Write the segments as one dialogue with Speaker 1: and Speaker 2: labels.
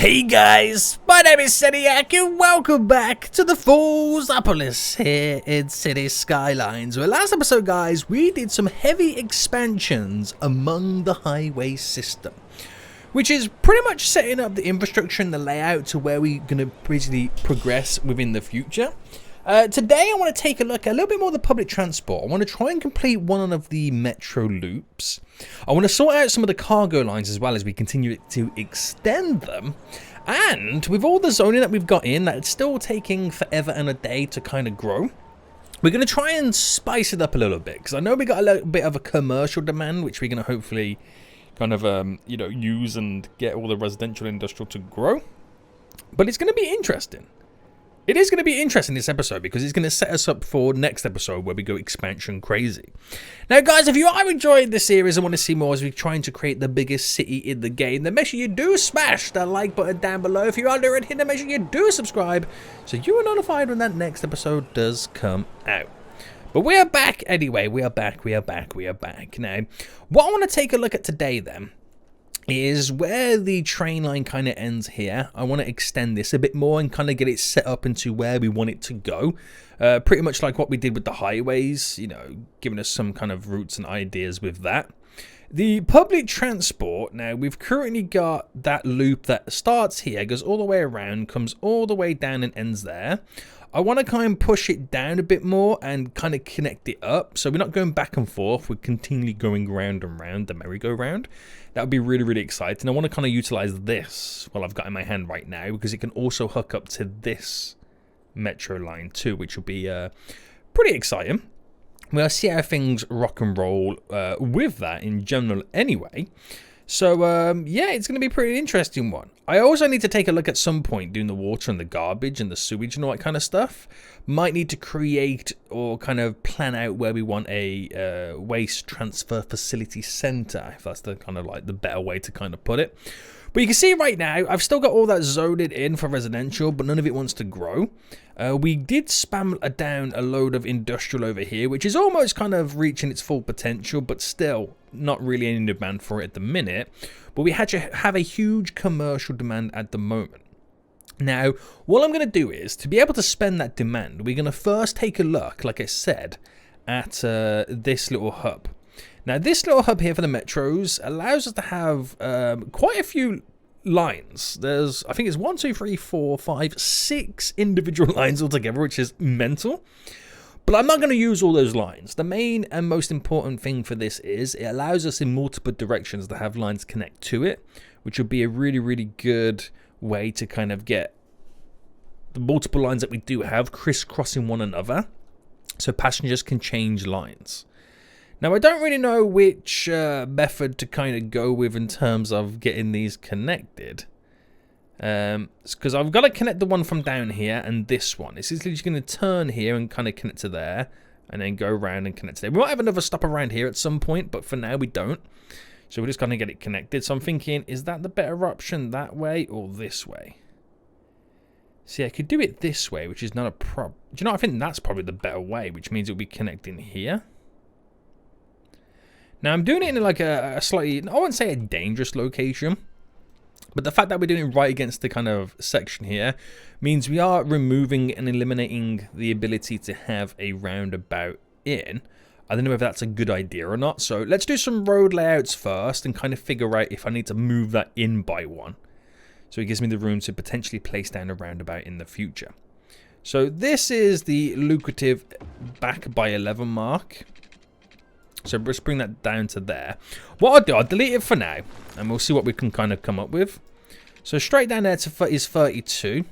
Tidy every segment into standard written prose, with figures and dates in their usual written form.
Speaker 1: Hey guys, my name is Seniac and welcome back to the Foolsopolis here in City Skylines. Well, last episode guys, we did some heavy expansions among the highway system, which is pretty much setting up the infrastructure and the layout to where we're going to basically progress within the future. Today I want to take a look at a little bit more of the public transport. I want to try and complete one of the metro loops. I want to sort out some of the cargo lines as well as we continue to extend them. And with all the zoning that we've got in, that's still taking forever and a day to kind of grow. We're going to try and spice it up a little bit because I know we got a little bit of a commercial demand, which we're going to hopefully kind of use and get all the residential and industrial to grow. But it's going to be interesting. It is going to be interesting this episode because it's going to set us up for next episode where we go expansion crazy. Now guys, if you are enjoying this series and want to see more as we're trying to create the biggest city in the game, then make sure you do smash that like button down below. If you're under it, then make sure you do subscribe so you are notified when that next episode does come out. But we are back anyway. We are back. Now, what I want to take a look at today then is where the train line kind of ends here. I want to extend this a bit more and kind of get it set up into where we want it to go. Pretty much like what we did with the highways, giving us some kind of routes and ideas with that. The public transport, now we've currently got that loop that starts here, goes all the way around, comes all the way down and ends there. I want to kind of push it down a bit more and kind of connect it up. So we're not going back and forth. We're continually going round and round the merry-go-round. That would be really, really exciting. I want to kind of utilize this, well, I've got in my hand right now, because it can also hook up to this metro line too, which will be pretty exciting. We'll see how things rock and roll with that in general anyway. So, yeah, it's going to be a pretty interesting one. I also need to take a look at some point doing the water and the garbage and the sewage and all that kind of stuff. Might need to create or kind of plan out where we want a waste transfer facility center, if that's the kind of like the better way to kind of put it. But you can see right now, I've still got all that zoned in for residential, but none of it wants to grow. We did spam down a load of industrial over here, which is almost kind of reaching its full potential, but still not really any demand for it at the minute. But we had to have a huge commercial demand at the moment. Now, what I'm going to do is, to be able to spend that demand, we're going to first take a look, like I said, at this little hub. Now, this little hub here for the metros allows us to have quite a few lines. There's, I think it's 1, 2, 3, 4, 5, 6 individual lines altogether, which is mental. But I'm not going to use all those lines. The main and most important thing for this is it allows us in multiple directions to have lines connect to it, which would be a really, really good way to kind of get the multiple lines that we do have crisscrossing one another so passengers can change lines. Now, I don't really know which method to kind of go with in terms of getting these connected. Because I've got to connect the one from down here and this one. It's literally just going to turn here and kind of connect to there. And then go around and connect to there. We might have another stop around here at some point, but for now we don't. So we're just going to get it connected. So I'm thinking, is that the better option that way or this way? See, I could do it this way, which is not a problem. Do you know, I think that's probably the better way, which means it'll be connecting here. Now, I'm doing it in like a slightly, I wouldn't say a dangerous location, but the fact that we're doing it right against the kind of section here means we are removing and eliminating the ability to have a roundabout in. I don't know if that's a good idea or not, so let's do some road layouts first and kind of figure out if I need to move that in by one. So it gives me the room to potentially place down a roundabout in the future. So this is the lucrative back by 11 mark. So let's bring that down to there. What I'll do, I'll delete it for now, and we'll see what we can kind of come up with. So straight down there is 32.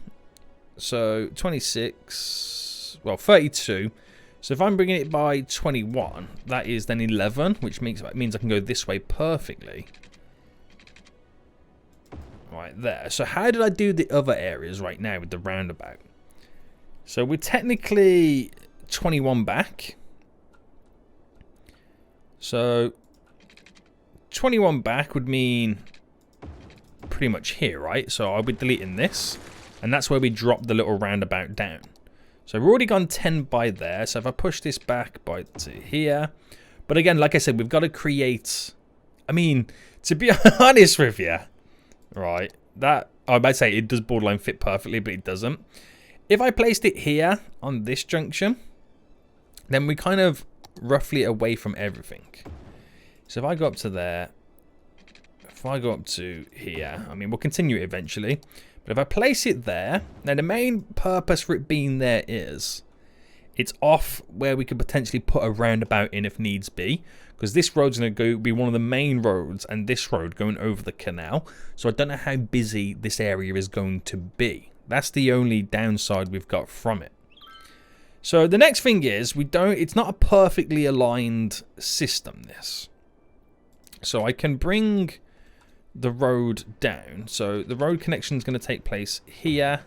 Speaker 1: So 26, well 32. So if I'm bringing it by 21, that is then 11, which means I can go this way perfectly. Right there. So how did I do the other areas right now with the roundabout? So we're technically 21 back. So 21 back would mean pretty much here, right? So I'll be deleting this, and that's where we drop the little roundabout down. So we've already gone 10 by there. So if I push this back by to here, but again, like I said, we've got to create, I mean, to be honest with you, right, that I might say it does borderline fit perfectly, but it doesn't. If I placed it here on this junction, then we're kind of roughly away from everything. So if I go up to there, if I go up to here, I mean, we'll continue it eventually. But if I place it there, now the main purpose for it being there is it's off where we could potentially put a roundabout in if needs be. Because this road's going to be one of the main roads and this road going over the canal. So I don't know how busy this area is going to be. That's the only downside we've got from it. So the next thing is it's not a perfectly aligned system, this. So I can bring the road down. So the road connection is going to take place here.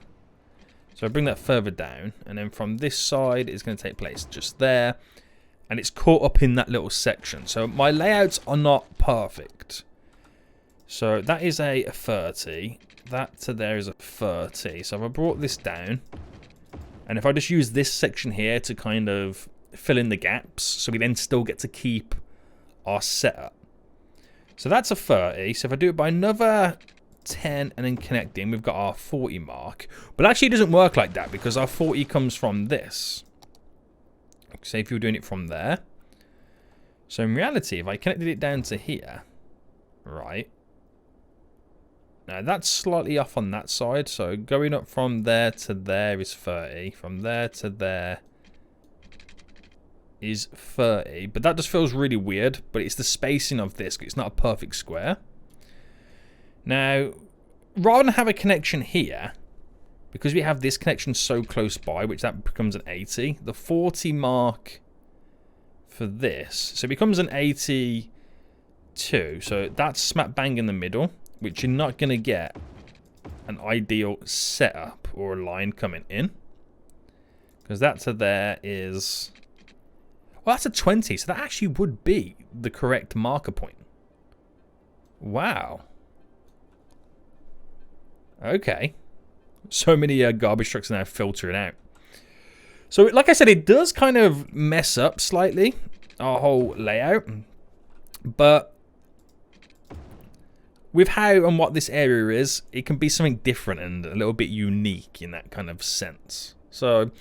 Speaker 1: So I bring that further down. And then from this side, it's going to take place just there. And it's caught up in that little section. So my layouts are not perfect. So that is a 30. That to there is a 30. So if I brought this down. And if I just use this section here to kind of fill in the gaps. So we then still get to keep our setup. So that's a 30. So if I do it by another 10 and then connecting, we've got our 40 mark. But actually it doesn't work like that because our 40 comes from this. Say if you were doing it from there. So in reality, if I connected it down to here, right. Now that's slightly off on that side. So going up from there to there is 30. From there to there is 30. But that just feels really weird. But it's the spacing of this. It's not a perfect square. Now, rather than have a connection here, because we have this connection so close by, which that becomes an 80, the 40 mark for this, so it becomes an 82. So that's smack bang in the middle, which you're not going to get an ideal setup or a line coming in. Because that to there is... Well, that's a 20, so that actually would be the correct marker point. Wow. Okay. So many garbage trucks are now filtering out. So, like I said, it does kind of mess up slightly, our whole layout. But with how and what this area is, it can be something different and a little bit unique in that kind of sense. So,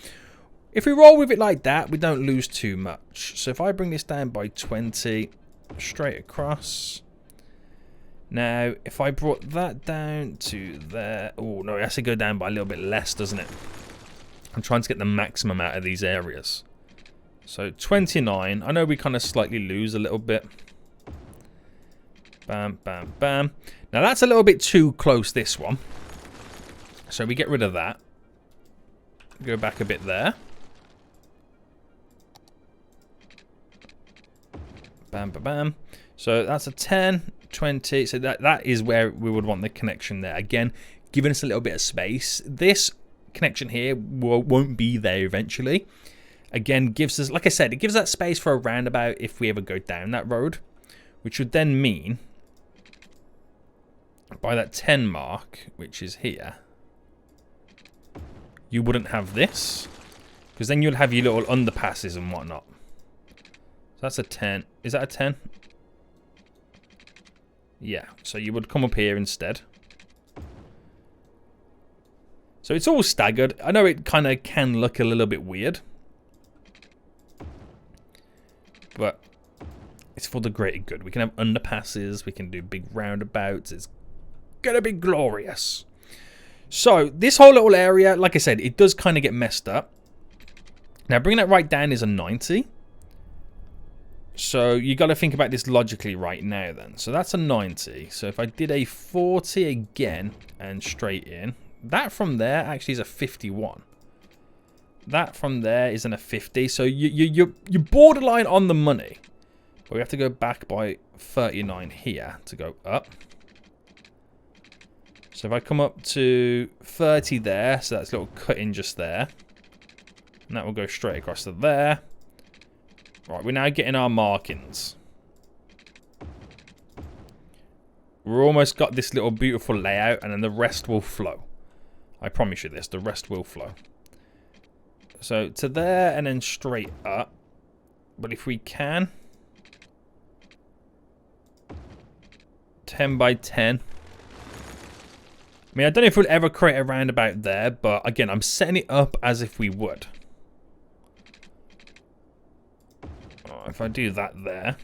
Speaker 1: if we roll with it like that, we don't lose too much. So, if I bring this down by 20, straight across... Now, if I brought that down to there... Oh, no, it has to go down by a little bit less, doesn't it? I'm trying to get the maximum out of these areas. So, 29. I know we kind of slightly lose a little bit. Bam, bam, bam. Now, that's a little bit too close, this one. So, we get rid of that. Go back a bit there. Bam, bam, bam. So, that's a 10... 20, so that is where we would want the connection there. Again, giving us a little bit of space. This connection here won't be there eventually. Again, gives us, like I said, it gives that space for a roundabout if we ever go down that road, which would then mean by that 10 mark, which is here, you wouldn't have this, because then you'll have your little underpasses and whatnot. So that's a 10. Is that a 10? Yeah, so you would come up here instead. So it's all staggered. I know it kind of can look a little bit weird. But it's for the greater good. We can have underpasses. We can do big roundabouts. It's going to be glorious. So this whole little area, like I said, it does kind of get messed up. Now bringing that right down is a 90. So you got to think about this logically right now then. So that's a 90. So if I did a 40 again and straight in, that from there actually is a 51. That from there isn't a 50. So you're borderline on the money. But we have to go back by 39 here to go up. So if I come up to 30 there, so that's a little cut in just there. And that will go straight across to there. Right, we're now getting our markings. We're almost got this little beautiful layout, and then the rest will flow. I promise you this, the rest will flow. So to there and then straight up. But if we can, 10 by 10. I mean, I don't know if we'll ever create a roundabout there, but again, I'm setting it up as if we would. Oh, if I do that there.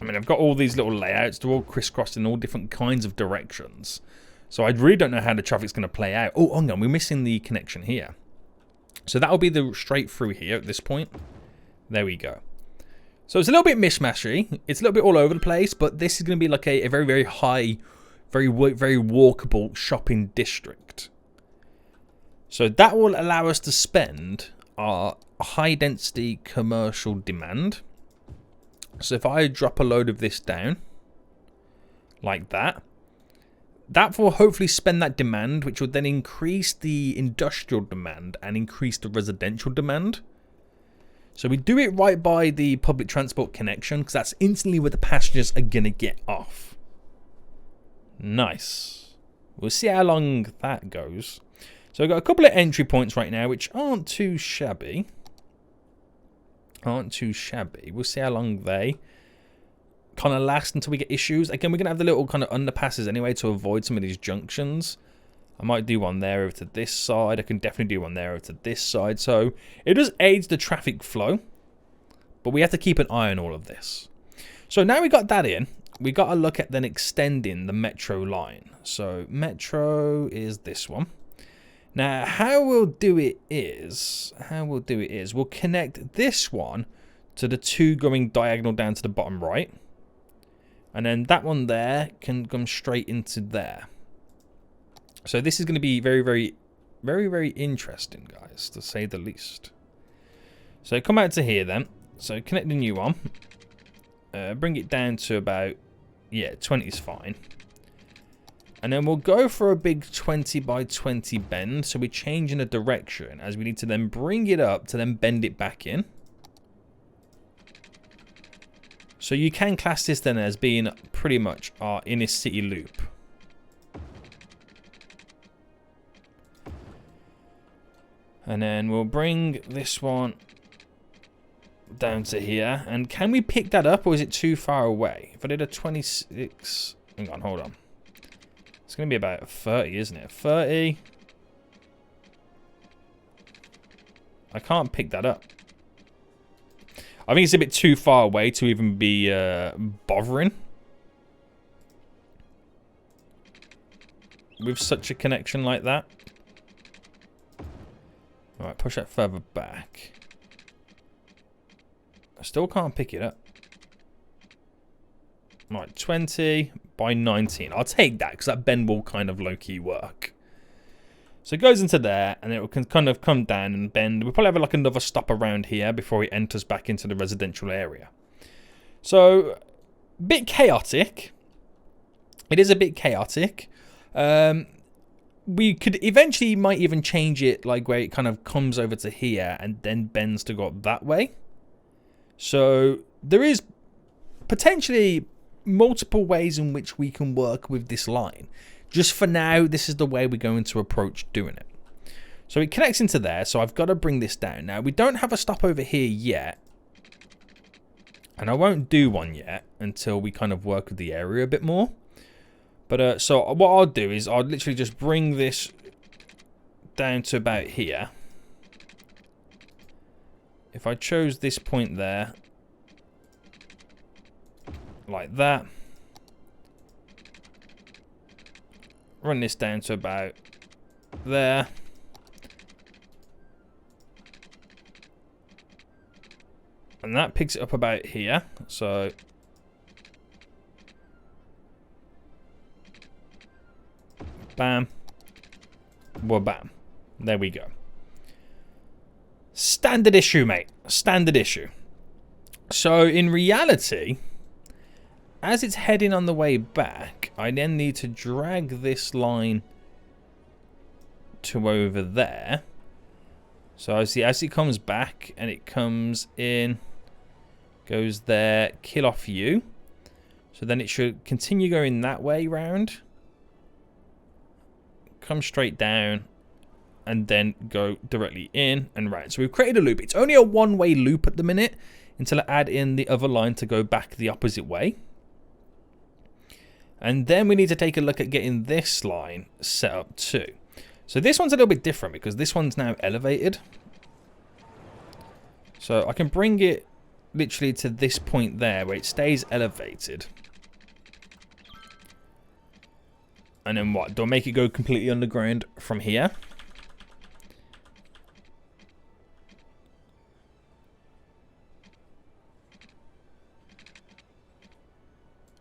Speaker 1: I mean, I've got all these little layouts. They're all crisscrossed in all different kinds of directions. So I really don't know how the traffic's going to play out. Oh, hang on. We're missing the connection here. So that'll be the straight through here at this point. There we go. So it's a little bit mishmashy. It's a little bit all over the place. But this is going to be like a very, very high, very walkable shopping district. So that will allow us to spend our high density commercial demand. So if I drop a load of this down, like that, that will hopefully spend that demand, which would then increase the industrial demand and increase the residential demand. So we do it right by the public transport connection, because that's instantly where the passengers are going to get off. Nice. We'll see how long that goes. So I've got a couple of entry points right now, which aren't too shabby. We'll see how long they kind of last until we get issues. Again, we're going to have the little kind of underpasses anyway to avoid some of these junctions. I might do one there over to this side. I can definitely do one there over to this side. So it does aid the traffic flow, but we have to keep an eye on all of this. So now we got that in, we got to look at then extending the metro line. So metro is this one. Now, how we'll do it is, we'll connect this one to the two going diagonal down to the bottom right. And then that one there can come straight into there. So this is going to be very, very interesting, guys, to say the least. So come out to here then. So connect the new one. Bring it down to about, yeah, 20 is fine. And then we'll go for a big 20 by 20 bend. So we're changing the direction as we need to then bring it up to then bend it back in. So you can class this then as being pretty much our inner city loop. And then we'll bring this one down to here. And can we pick that up, or is it too far away? If I did a 26... Hang on, hold on. It's going to be about 30, isn't it? 30. I can't pick that up. I think it's a bit too far away to even be bothering with such a connection like that. Alright, push that further back. I still can't pick it up. Right, 20 by 19. I'll take that because that bend will kind of low-key work. So it goes into there and it can kind of come down and bend. We'll probably have like another stop around here before it enters back into the residential area. So, a bit chaotic. It is a bit chaotic. We could eventually might even change it like where it kind of comes over to here and then bends to go up that way. So there is potentially multiple ways in which we can work with this line. Just for now, this is the way we're going to approach doing it. So it connects into there, so I've got to bring this down. Now, we don't have a stop over here yet. And I won't do one yet until we kind of work with the area a bit more. But so what I'll do is I'll literally just bring this down to about here. If I chose this point there, like that. Run this down to about there. And that picks it up about here. So bam. Well, bam. There we go. Standard issue, mate. Standard issue. So in reality, as it's heading on the way back, I then need to drag this line to over there. So I see as it comes back and it comes in, goes there, kill off you. So then it should continue going that way round. Come straight down and then go directly in and right. So we've created a loop. It's only a one-way loop at the minute. until I add in the other line to go back the opposite way. And then we need to take a look at getting this line set up too. So this one's a little bit different because this one's now elevated. So I can bring it literally to this point there where it stays elevated. And then what? Do I make it go completely underground from here?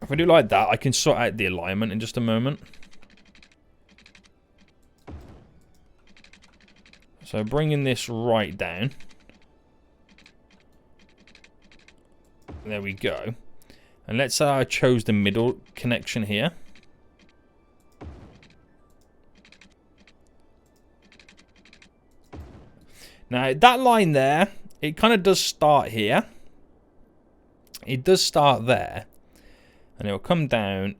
Speaker 1: If I do like that, I can sort out the alignment in just a moment. So bringing this right down. There we go. And let's say I chose the middle connection here. Now, that line there, it kind of does start here. It does start there. And it will come down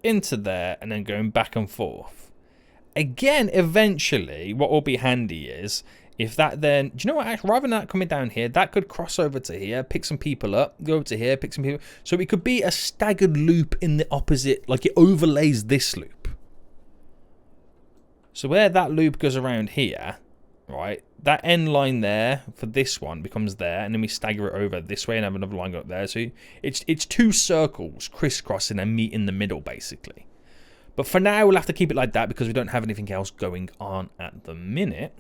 Speaker 1: into there and then going back and forth. Again, eventually, what will be handy is if that then... Do you know what? Actually, rather than that coming down here, that could cross over to here, pick some people up, go over to here, pick some people... So it could be a staggered loop in the opposite, like it overlays this loop. So where that loop goes around here... Right, that end line there for this one becomes there, and then we stagger it over this way and have another line go up there. So it's two circles crisscrossing and meet in the middle, basically. But for now, we'll have to keep it like that because we don't have anything else going on at the minute.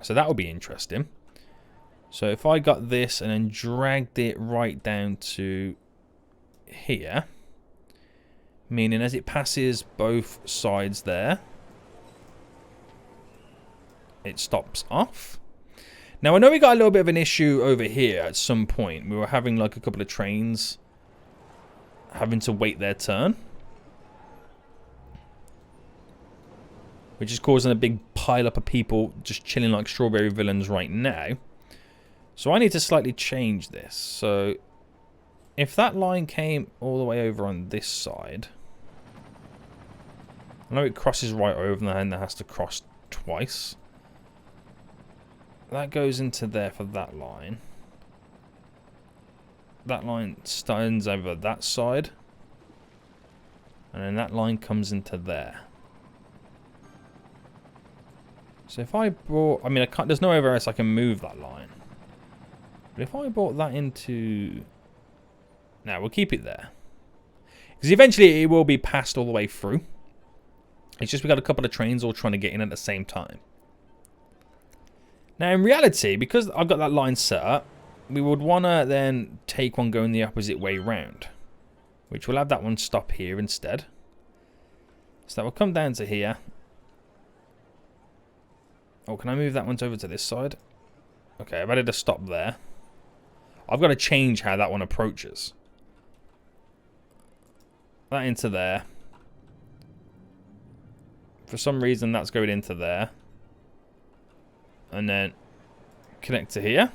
Speaker 1: So that will be interesting. So if I got this and then dragged it right down to here, meaning as it passes both sides there, it stops off. Now, I know we got a little bit of an issue over here at some point. We were having like a couple of trains having to wait their turn, which is causing a big pile up of people just chilling like strawberry villains right now. So I need to slightly change this. So if that line came all the way over on this side, I know it crosses right over and then it has to cross twice. That goes into there for that line. That line stands over that side. And then that line comes into there. So if I brought... I mean, I can't, there's nowhere else I can move that line. But if I brought that into... Now, we'll keep it there. Because eventually it will be passed all the way through. It's just we got a couple of trains all trying to get in at the same time. Now, in reality, because I've got that line set up, we would want to then take one going the opposite way round, which will have that one stop here instead. So that will come down to here. Oh, can I move that one over to this side? Okay, I've added a stop there. I've got to change how that one approaches. That into there. For some reason, that's going into there. And then connect to here.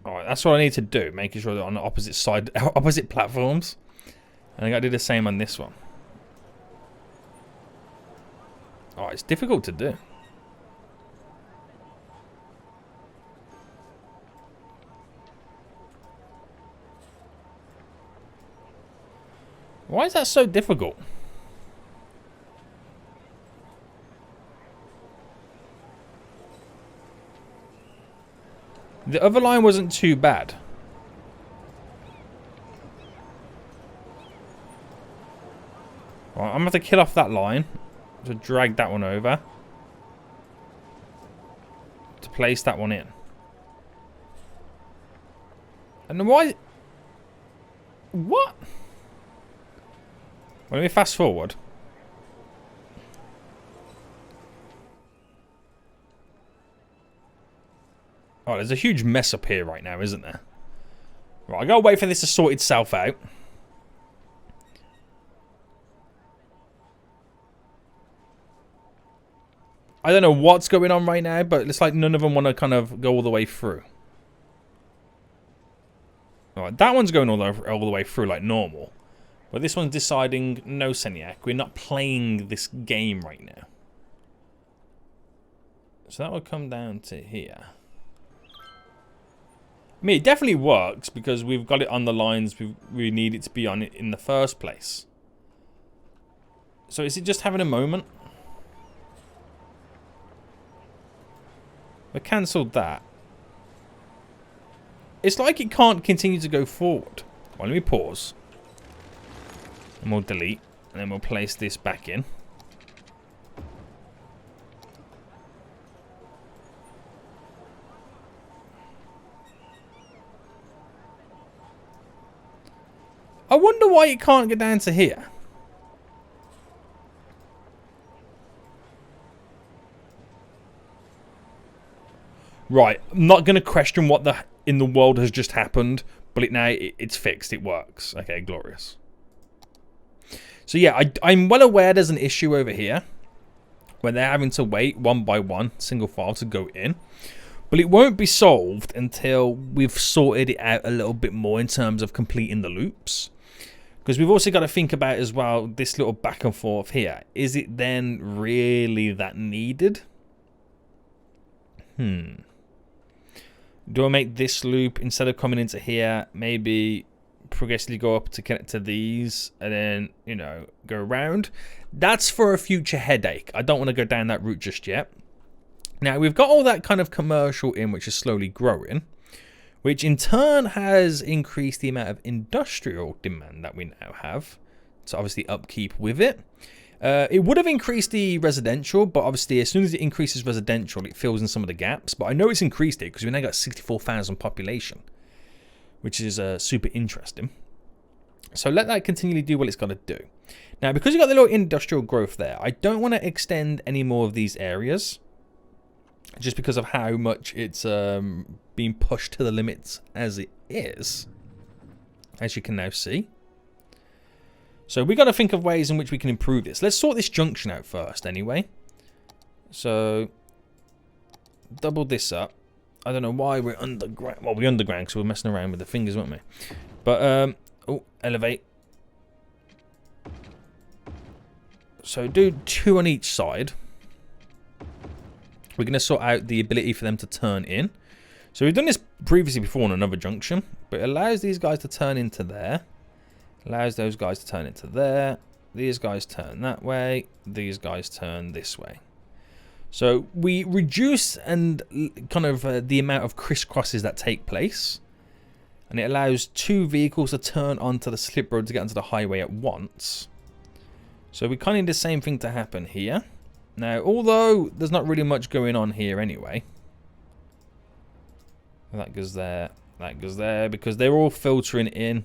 Speaker 1: Alright, that's what I need to do. Making sure they're on the opposite side, opposite platforms. And I got to do the same on this one. Oh, it's difficult to do. Why is that so difficult? The other line wasn't too bad. Well, I'm going to have to kill off that line to drag that one over to place that one in. And then why... What? Well, let me fast forward. Oh, there's a huge mess up here right now, isn't there? Right, I gotta wait for this to sort itself out. I don't know what's going on right now, but it's like none of them want to kind of go all the way through. Alright, that one's going all the way through like normal. But this one's deciding, no, Seniac, we're not playing this game right now. So that would come down to here. I mean, it definitely works because we've got it on the lines we need it to be on it in the first place. So is it just having a moment? We cancelled that. It's like it can't continue to go forward. Well, let me pause. And we'll delete. And then we'll place this back in. I wonder why it can't get down to here. Right, I'm not going to question what in the world has just happened, but it's fixed, it works. Okay, glorious. So yeah, I'm well aware there's an issue over here where they're having to wait one by one, single file, to go in. But it won't be solved until we've sorted it out a little bit more in terms of completing the loops. Because we've also got to think about as well this little back and forth here. Is it then really that needed? Do I make this loop, instead of coming into here, maybe progressively go up to connect to these and then, you know, go around? That's for a future headache. I don't want to go down that route just yet. Now, we've got all that kind of commercial in, which is slowly growing, which in turn has increased the amount of industrial demand that we now have. So obviously upkeep with it. It would have increased the residential, but obviously as soon as it increases residential, it fills in some of the gaps. But I know it's increased it because we've now got 64,000 population, which is super interesting. So let that continually do what it's got to do. Now, because you've got the little industrial growth there, I don't want to extend any more of these areas, just because of how much it's being pushed to the limits as it is, as you can now see. So we got to think of ways in which we can improve this. Let's sort this junction out first anyway. So double this up. I don't know why we're underground. Well, we're underground because we're messing around with the fingers, weren't we? But, oh, elevate. So do 2 on each side. We're going to sort out the ability for them to turn in. So we've done this previously before on another junction, but it allows these guys to turn into there. Allows those guys to turn into there. These guys turn that way. These guys turn this way. So we reduce and kind of the amount of crisscrosses that take place. And it allows 2 vehicles to turn onto the slip road to get onto the highway at once. So we kind of need the same thing to happen here. Now, although there's not really much going on here anyway. That goes there. That goes there. Because they're all filtering in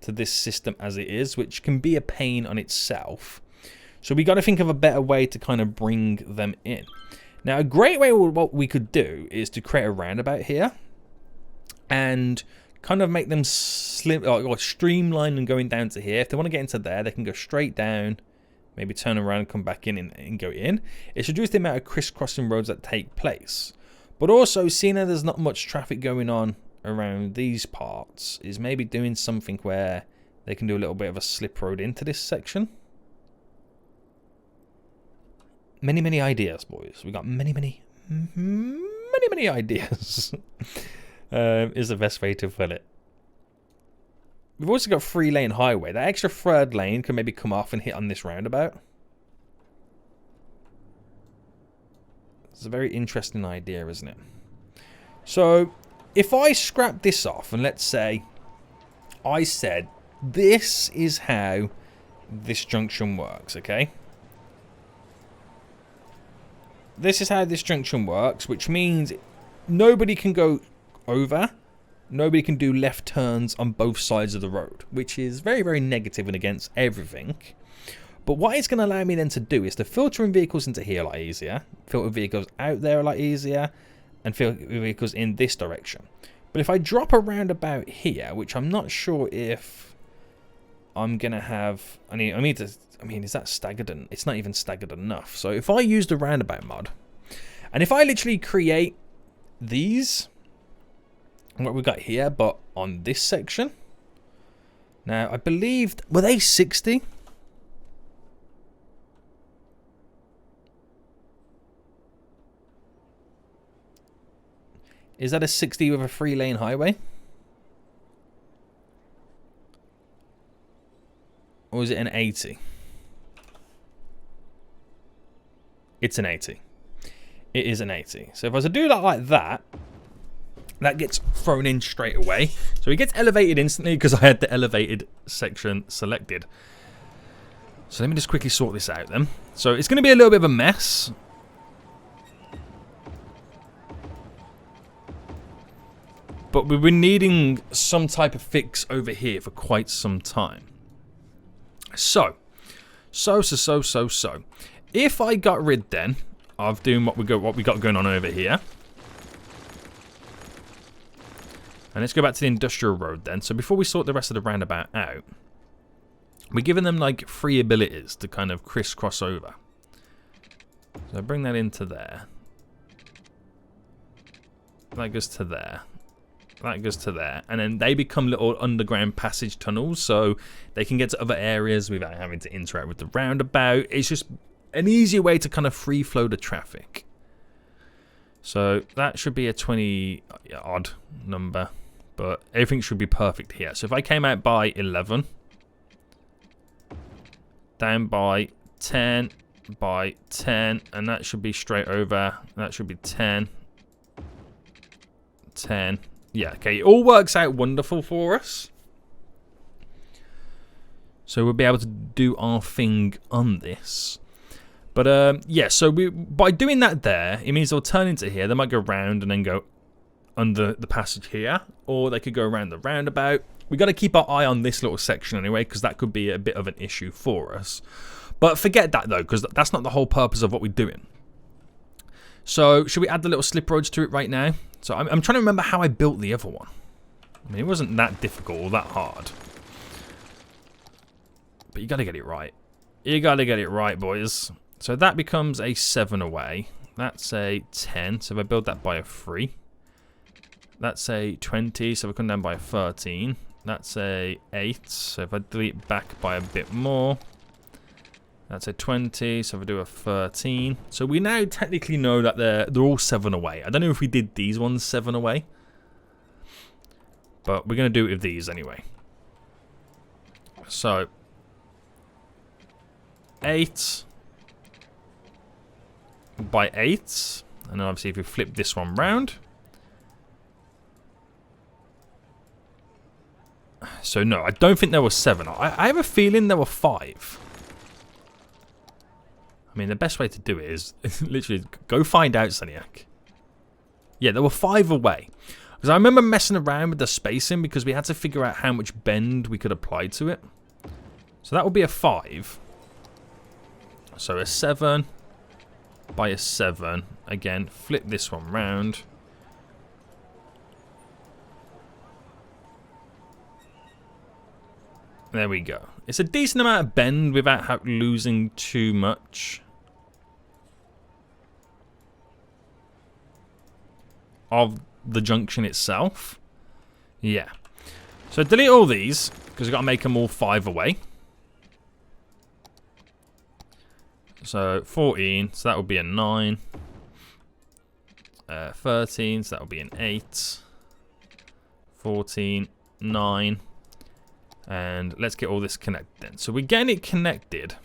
Speaker 1: to this system as it is, which can be a pain on itself. So we got to think of a better way to kind of bring them in. Now, a great way, what we could do is to create a roundabout here and kind of make them slim or streamline and going down to here. If they want to get into there, they can go straight down, maybe turn around and come back in and go in. It's reduced the amount of crisscrossing roads that take place. But also, seeing that there's not much traffic going on around these parts, is maybe doing something where they can do a little bit of a slip road into this section. Many ideas, boys. We got many ideas. Is the best way to put it. We've also got 3-lane highway. That extra 3rd lane can maybe come off and hit on this roundabout. It's a very interesting idea, isn't it? So if I scrap this off, and let's say I said this is how this junction works, okay? This is how this junction works, which means nobody can go over, nobody can do left turns on both sides of the road, which is very negative and against everything. But what it's going to allow me then to do is to filter in vehicles into here a lot easier, filter vehicles out there a lot easier, and filter vehicles in this direction. But if I drop a roundabout here, which I'm not sure if I'm going to have... I mean, is that staggered? It's not even staggered enough. So if I use the roundabout mod, and if I literally create these, what we've got here, but on this section, Now, I believed... Were they 60? Is that a 60 with a 3-lane highway? Or is it an 80? It's an 80. It is an 80. So if I was to do that like that, that gets thrown in straight away. So it gets elevated instantly because I had the elevated section selected. So let me just quickly sort this out then. So it's going to be a little bit of a mess. But we've been needing some type of fix over here for quite some time. So. If I got rid then of doing what we got going on over here. And let's go back to the industrial road then. So before we sort the rest of the roundabout out, we're giving them like 3 abilities to kind of crisscross over. So I bring that into there. That goes to there. That goes to there. And then they become little underground passage tunnels, so they can get to other areas without having to interact with the roundabout. It's just an easier way to kind of free flow the traffic. So that should be a 20 odd number, but everything should be perfect here. So if I came out by 11, down by 10, by 10, and that should be straight over. That should be 10, 10. Yeah, okay, it all works out wonderful for us. So we'll be able to do our thing on this. But yeah, so by doing that there, it means they'll turn into here. They might go round and then go under the passage here, or they could go around the roundabout. We got to keep our eye on this little section anyway, because that could be a bit of an issue for us. But forget that though, because that's not the whole purpose of what we're doing. So should we add the little slip roads to it right now? So I'm trying to remember how I built the other one. I mean, it wasn't that difficult or that hard. But you got to get it right. You got to get it right, boys. So that becomes a 7 away. That's a 10. So if I build that by a 3. That's a 20. So we come down by a 13. That's a 8. So if I delete back by a bit more. That's a 20, so if I do a 13. So we now technically know that they're all 7 away. I don't know if we did these ones 7 away. But we're going to do it with these anyway. So 8 by 8. And then obviously if we flip this one round. So no, I don't think there were 7. I have a feeling there were 5. I mean, the best way to do it is literally go find out, Seniac. Yeah, there were 5 away. Because I remember messing around with the spacing because we had to figure out how much bend we could apply to it. So that would be a 5. So a 7 by a 7. Again, flip this one round. There we go. It's a decent amount of bend without losing too much of the junction itself. Yeah. So delete all these because we've got to make them all 5 away. So 14, so that would be a 9. 13, so that would be an 8. 14, 9. And let's get all this connected then. So we're getting it connected.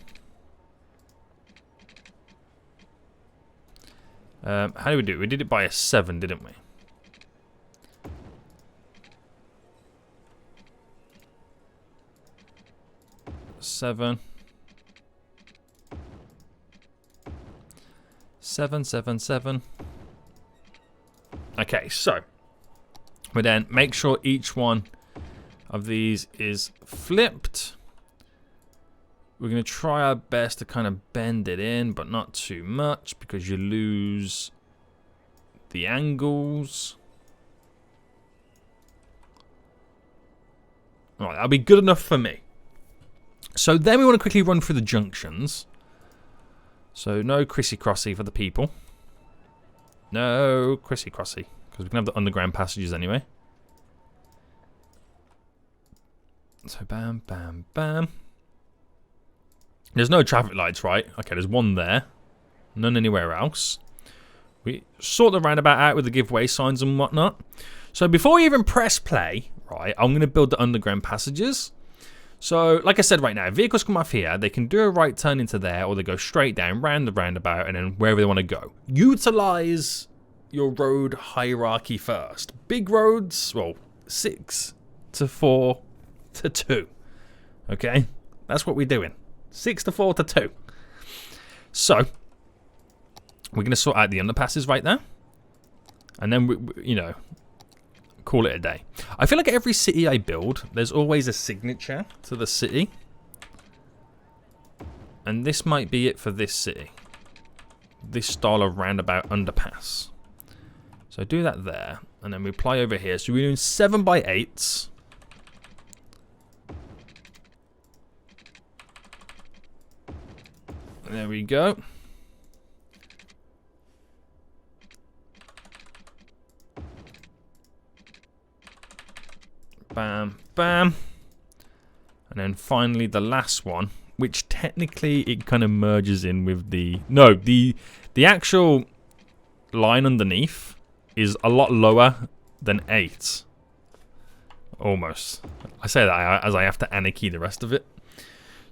Speaker 1: How do we do it? We did it by a 7, didn't we? Seven. 7, 7, 7. Okay, so we then make sure each one of these is flipped. We're going to try our best to kind of bend it in, but not too much because you lose the angles. All right, that'll be good enough for me. So then we want to quickly run through the junctions. So no crissy-crossy for the people. No crissy-crossy, because we can have the underground passages anyway. So bam, bam, bam. There's no traffic lights, right? Okay, there's one there. None anywhere else. We sort the roundabout out with the giveaway signs and whatnot. So before we even press play, right, I'm going to build the underground passages. So, like I said right now, vehicles come off here, they can do a right turn into there, or they go straight down, round the roundabout, and then wherever they want to go. Utilize your road hierarchy first. Big roads, well, 6 to 4 to 2. Okay? That's what we're doing. 6 to 4 to 2. So, we're going to sort out the underpasses right there. And then, we call it a day. I feel like every city I build, there's always a signature to the city. And this might be it for this city. This style of roundabout underpass. So do that there. And then we apply over here. So we're doing 7x8s. There we go. Bam, bam. And then finally the last one, which technically it kind of merges in with the... No, the actual line underneath is a lot lower than 8. Almost. I say that as I have to anarchy the rest of it.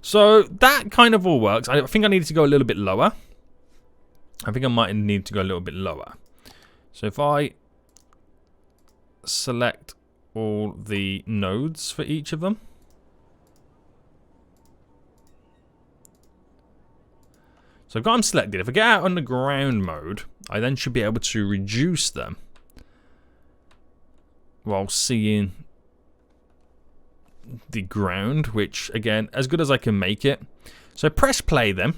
Speaker 1: So that kind of all works. I think I needed to go a little bit lower. I think I might need to go a little bit lower. So if I select all the nodes for each of them. So I've got them selected. If I get out underground mode, I then should be able to reduce them while seeing the ground, which again, as good as I can make it. So press play then.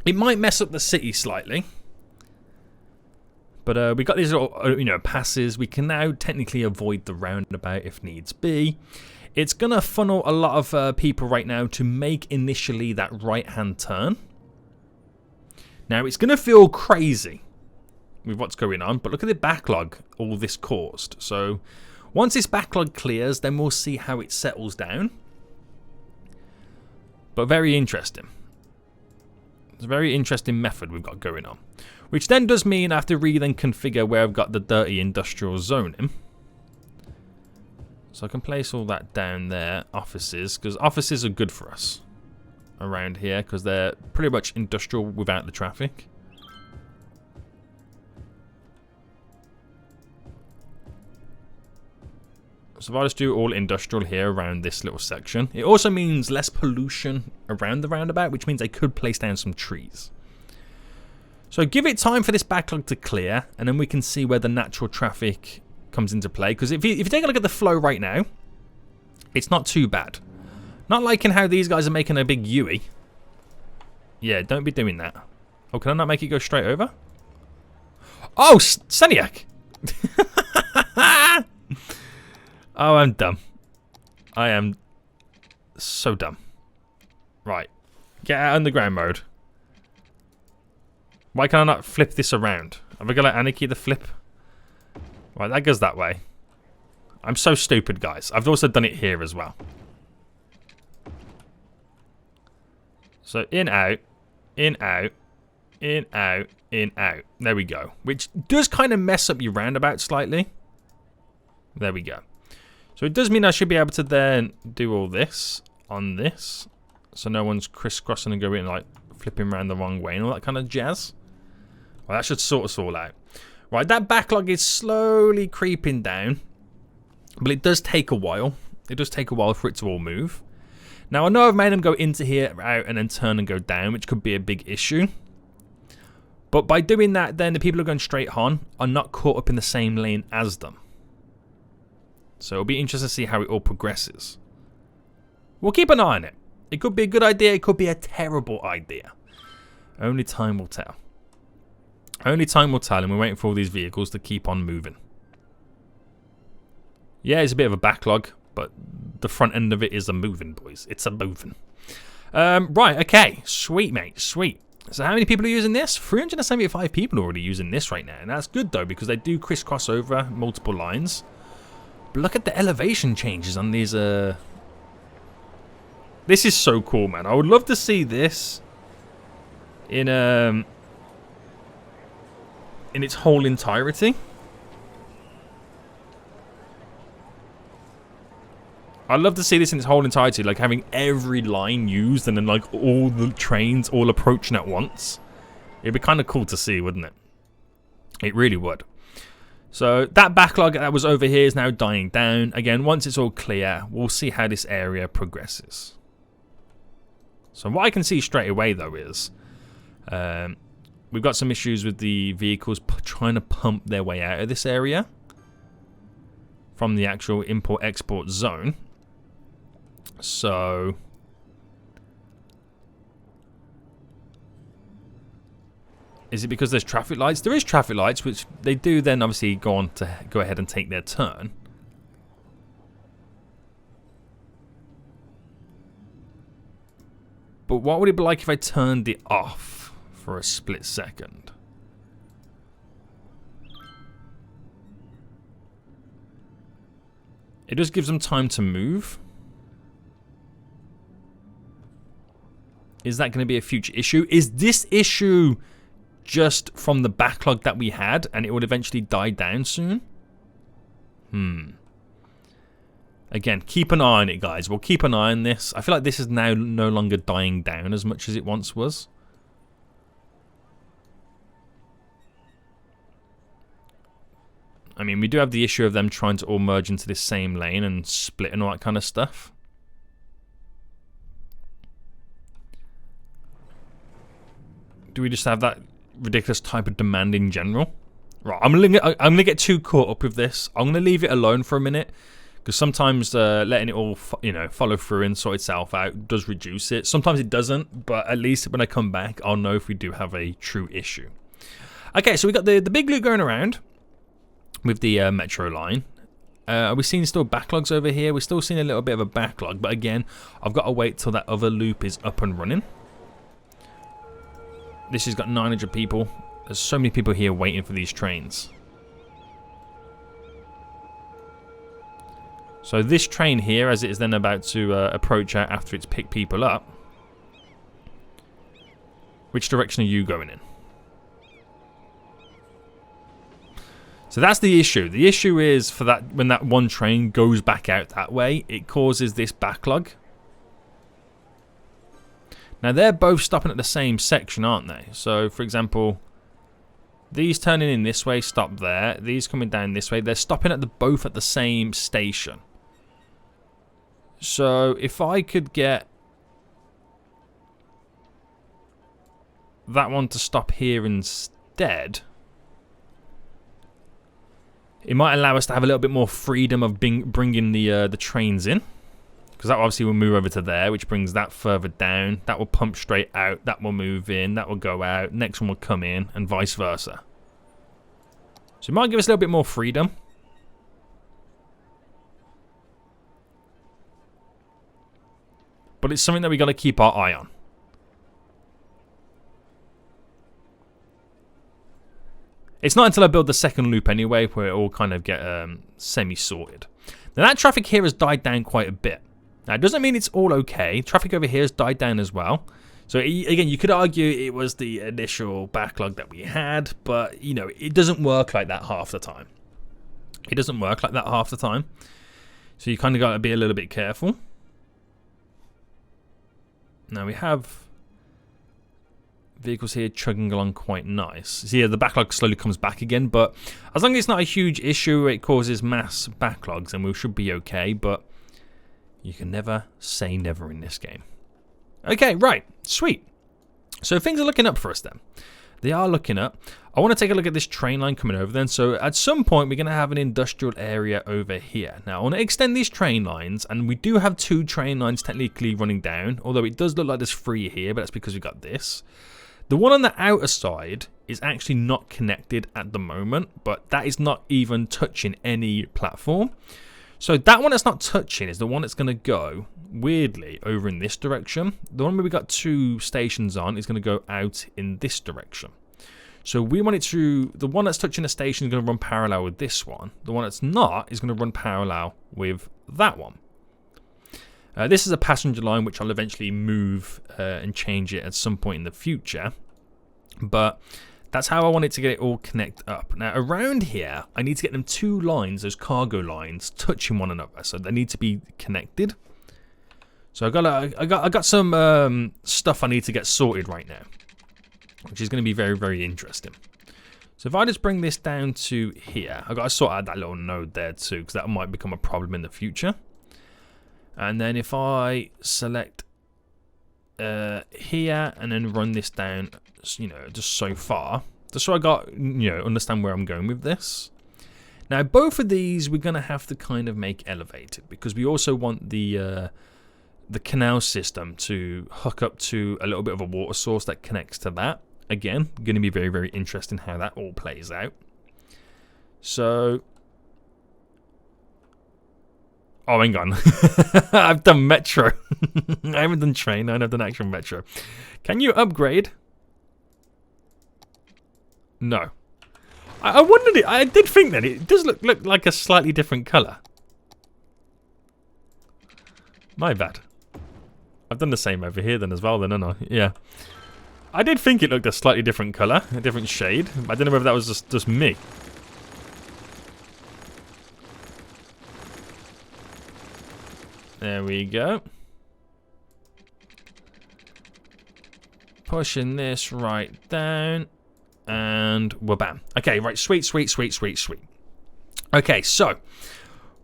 Speaker 1: It might mess up the city slightly. But we got these little, passes. We can now technically avoid the roundabout if needs be. It's going to funnel a lot of people right now to make initially that right-hand turn. Now, it's going to feel crazy with what's going on, but look at the backlog all this caused. So once this backlog clears, then we'll see how it settles down. But very interesting. It's a very interesting method we've got going on. Which then does mean I have to then configure where I've got the dirty industrial zone in. So I can place all that down there, offices, because offices are good for us around here, because they're pretty much industrial without the traffic. So if I just do all industrial here around this little section, it also means less pollution around the roundabout, which means I could place down some trees. So give it time for this backlog to clear, and then we can see where the natural traffic comes into play. Because if you take a look at the flow right now, it's not too bad. Not liking how these guys are making a big UE. Yeah, don't be doing that. Oh, can I not make it go straight over? Oh, Seniac! Oh, I'm dumb. I am so dumb. Right. Get out underground mode. Why can I not flip this around? Have I got to anarchy the flip? Right, that goes that way. I'm so stupid, guys. I've also done it here as well. So in, out, in, out, in, out, in, out. There we go. Which does kind of mess up your roundabout slightly. There we go. So it does mean I should be able to then do all this on this. So no one's crisscrossing and going like flipping around the wrong way and all that kind of jazz. Well, that should sort us all out. Right, that backlog is slowly creeping down. But it does take a while. It does take a while for it to all move. Now, I know I've made them go into here, out, and then turn and go down, which could be a big issue. But by doing that, then the people who are going straight on are not caught up in the same lane as them. So it'll be interesting to see how it all progresses. We'll keep an eye on it. It could be a good idea, it could be a terrible idea. Only time will tell. Only time will tell, and we're waiting for all these vehicles to keep on moving. Yeah, it's a bit of a backlog, but the front end of it is a moving, boys. It's a moving. Right, okay. Sweet, mate. Sweet. So how many people are using this? 375 people are already using this right now. And that's good, though, because they do crisscross over multiple lines. But look at the elevation changes on these This is so cool, man. I would love to see this in its whole entirety. I'd love to see this in its whole entirety, like having every line used and then like all the trains all approaching at once. It'd be kind of cool to see, wouldn't it? It really would. So that backlog that was over here is now dying down. Again, once it's all clear, we'll see how this area progresses. So what I can see straight away though is we've got some issues with the vehicles trying to pump their way out of this area from the actual import-export zone. So is it because there's traffic lights? There is traffic lights, which they do then obviously go ahead and take their turn. But what would it be like if I turned it off for a split second? It just gives them time to move. Is that going to be a future issue? Is this issue just from the backlog that we had and it would eventually die down soon? Again, keep an eye on it, guys. We'll keep an eye on this. I feel like this is now no longer dying down as much as it once was. I mean, we do have the issue of them trying to all merge into this same lane and split and all that kind of stuff. Do we just have that ridiculous type of demand in general? Right, I'm gonna get too caught up with this. I'm gonna leave it alone for a minute because sometimes letting it all follow through and sort itself out does reduce it. Sometimes it doesn't, but at least when I come back, I'll know if we do have a true issue. Okay, so we got the big loop going around with the metro line. Are we seeing still backlogs over here? We're still seeing a little bit of a backlog, but again, I've got to wait till that other loop is up and running. This has got 900 people. There's so many people here waiting for these trains. So this train here, as it is then about to approach out after it's picked people up, which direction are you going in? So that's the issue. The issue is for that when that one train goes back out that way, it causes this backlog. Now they're both stopping at the same section, aren't they? So for example, these turning in this way stop there. These coming down this way. They're stopping at both at the same station. So if I could get that one to stop here instead, it might allow us to have a little bit more freedom of bringing the trains in. Because that obviously will move over to there, which brings that further down. That will pump straight out. That will move in. That will go out. Next one will come in, and vice versa. So it might give us a little bit more freedom. But it's something that we got to keep our eye on. It's not until I build the second loop anyway, where it all kind of get semi-sorted. Now that traffic here has died down quite a bit. Now, it doesn't mean it's all okay. Traffic over here has died down as well. So, again, you could argue it was the initial backlog that we had, but, you know, it doesn't work like that half the time. It doesn't work like that half the time. So, you kind of got to be a little bit careful. Now, we have vehicles here chugging along quite nice. See, yeah, the backlog slowly comes back again, but as long as it's not a huge issue, it causes mass backlogs, then we should be okay, but you can never say never in this game. Okay, right. Sweet. So things are looking up for us then. They are looking up. I want to take a look at this train line coming over then. So at some point, we're going to have an industrial area over here. Now, I want to extend these train lines, and we do have 2 train lines technically running down, although it does look like there's 3 here, but that's because we've got this. The one on the outer side is actually not connected at the moment, but that is not even touching any platform. So that one that's not touching is the one that's going to go, weirdly, over in this direction. The one where we got 2 stations on is going to go out in this direction. So we want it to, the one that's touching the station is going to run parallel with this one. The one that's not is going to run parallel with that one. This is a passenger line which I'll eventually move and change it at some point in the future. But that's how I want it to get it all connect up. Now around here, I need to get them 2 lines, those cargo lines, touching one another. So they need to be connected. So I got some stuff I need to get sorted right now, which is going to be very, very interesting. So if I just bring this down to here, I've got to sort out that little node there too, because that might become a problem in the future. And then if I select here and then run this down, you know, just so far, just so I got, you know, understand where I'm going with this. Now both of these we're going to have to kind of make elevated, because we also want the canal system to hook up to a little bit of a water source that connects to that. Again, going to be very, very interesting how that all plays out. So, oh, hang on. I've done metro. I haven't done train. I've done actual metro. Can you upgrade? No. I wondered. I did think that it does look like a slightly different color. My bad. I've done the same over here then as well, then, haven't I? Yeah. I did think it looked a slightly different colour, a different shade. I don't know whether that was just me. There we go. Pushing this right down. And we're bam. Okay, right. Sweet, sweet, sweet, sweet, sweet. Okay, so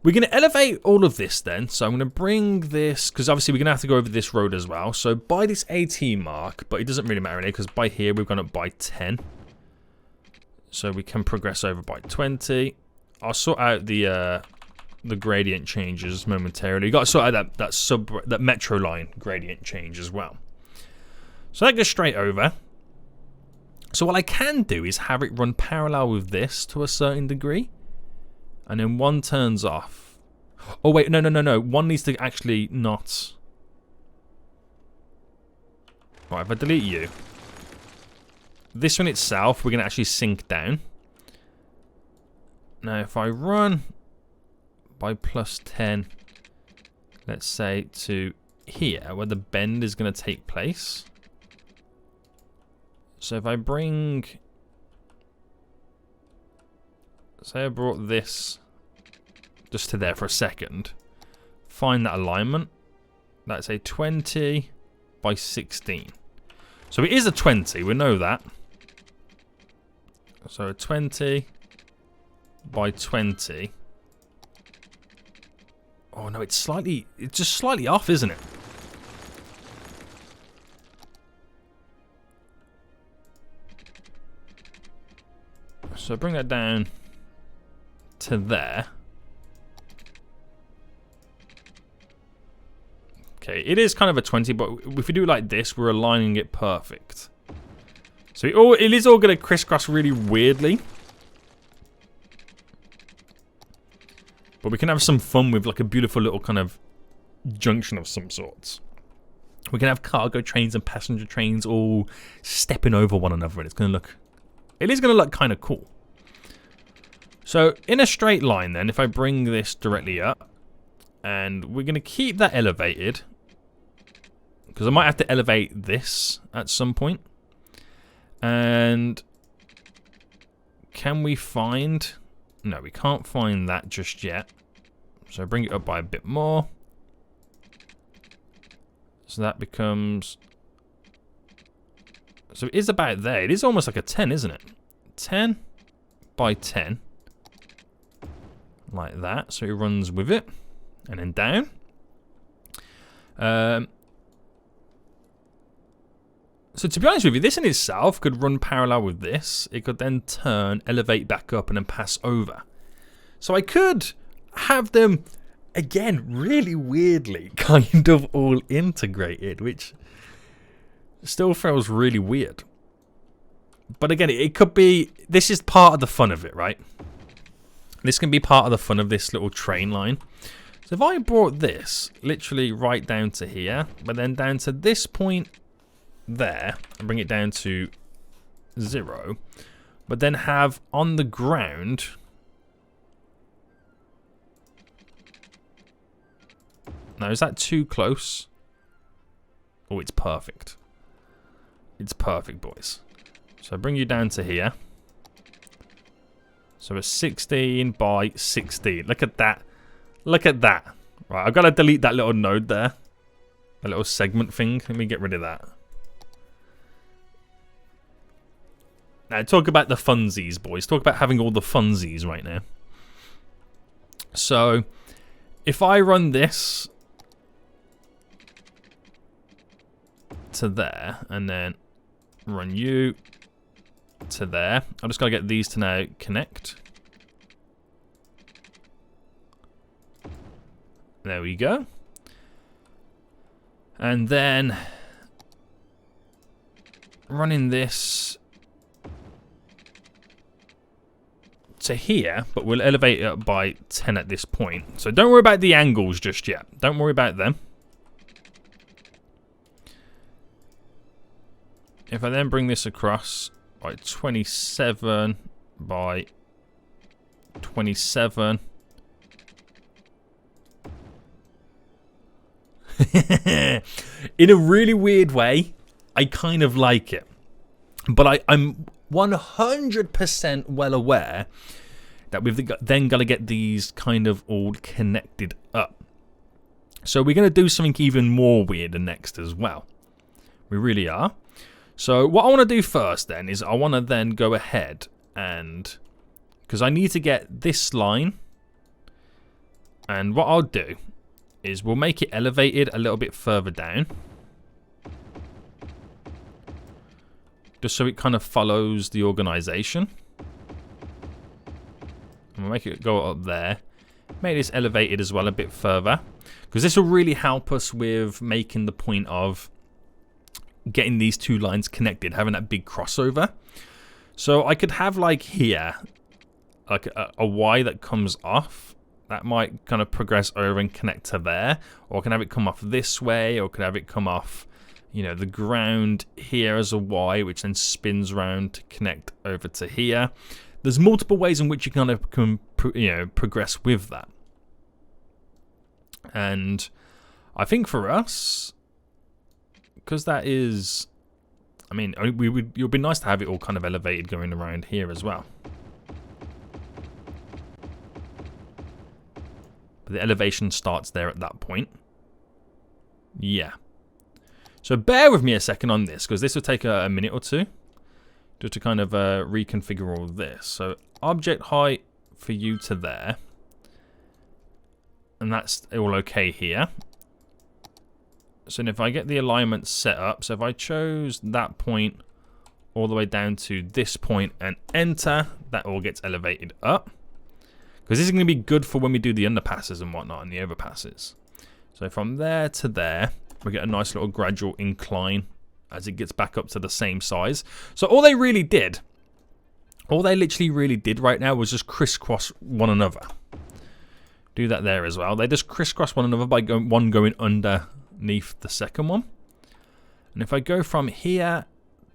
Speaker 1: we're going to elevate all of this then. So I'm going to bring this, because obviously we're going to have to go over this road as well. So by this 18 mark, but it doesn't really matter because by here we've gone up by 10. So we can progress over by 20. I'll sort out the gradient changes momentarily. You got to sort out that metro line gradient change as well. So that goes straight over. So what I can do is have it run parallel with this to a certain degree. And then one turns off. Oh, wait, no. One needs to actually not. Right, if I delete you. This one itself, we're going to actually sink down. Now, if I run by plus 10, let's say to here, where the bend is going to take place. So if I bring... Say I brought this just to there for a second. Find that alignment. That's a 20 by 16. So it is a 20, we know that. So a 20 by 20. Oh no, it's just slightly off, isn't it? So bring that down to there. Okay, it is kind of a 20, but if we do it like this, we're aligning it perfect. So it is all going to crisscross really weirdly. But we can have some fun with like a beautiful little kind of junction of some sorts. We can have cargo trains and passenger trains all stepping over one another, and it is going to look kind of cool. So in a straight line then, if I bring this directly up, and we're going to keep that elevated, because I might have to elevate this at some point. And can we find... No, we can't find that just yet. So bring it up by a bit more. So that becomes... So it is about there. It is almost like a 10, isn't it? 10 by 10. Like that. So it runs with it. And then down. So to be honest with you, this in itself could run parallel with this. It could then turn, elevate back up, and then pass over. So I could have them, again, really weirdly kind of all integrated, which still feels really weird. But again, it could be, this is part of the fun of it, right? This can be part of the fun of this little train line. So if I brought this literally right down to here, but then down to this point there, and bring it down to 0, but then have on the ground, Now, is that too close? Oh, it's perfect. It's perfect, boys. So bring you down to here. So it's 16 by 16. Look at that. Look at that. Right, I've got to delete that little node there. A little segment thing. Let me get rid of that. Now, talk about the funsies, boys. Talk about having all the funsies right now. So, if I run this to there, and then run you to there, I'm just going to get these to now connect. There we go. And then running this to here, but we'll elevate it up by 10 at this point. So don't worry about the angles just yet. Don't worry about them. If I then bring this across by 27 by 27. In a really weird way, I kind of like it. But I'm 100% well aware that we've then got to get these kind of all connected up. So we're going to do something even more weird next as well. We really are. So what I want to do first then is I want to then go ahead and... because I need to get this line. And what I'll do is we'll make it elevated a little bit further down. Just so it kind of follows the organization. And we'll make it go up there. Make this elevated as well a bit further. Because this will really help us with making the point of getting these two lines connected, having that big crossover. So I could have like here, like a Y that comes off. That might kind of progress over and connect to there. Or I can have it come off this way, or could have it come off, you know, the ground here as a Y, which then spins around to connect over to here. There's multiple ways in which you kind of can, you know, progress with that. And I think for us, because that is, I mean, it would be nice to have it all kind of elevated going around here as well. But the elevation starts there at that point. Yeah. So bear with me a second on this, because this will take a minute or two just to kind of reconfigure all of this. So object height for you to there. And that's all okay here. So if I get the alignment set up, so if I chose that point all the way down to this point and enter, that all gets elevated up. Because this is going to be good for when we do the underpasses and whatnot and the overpasses. So from there to there, we get a nice little gradual incline as it gets back up to the same size. So all they literally really did right now was just crisscross one another. Do that there as well. They just crisscross one another by one going underneath the second one. And if I go from here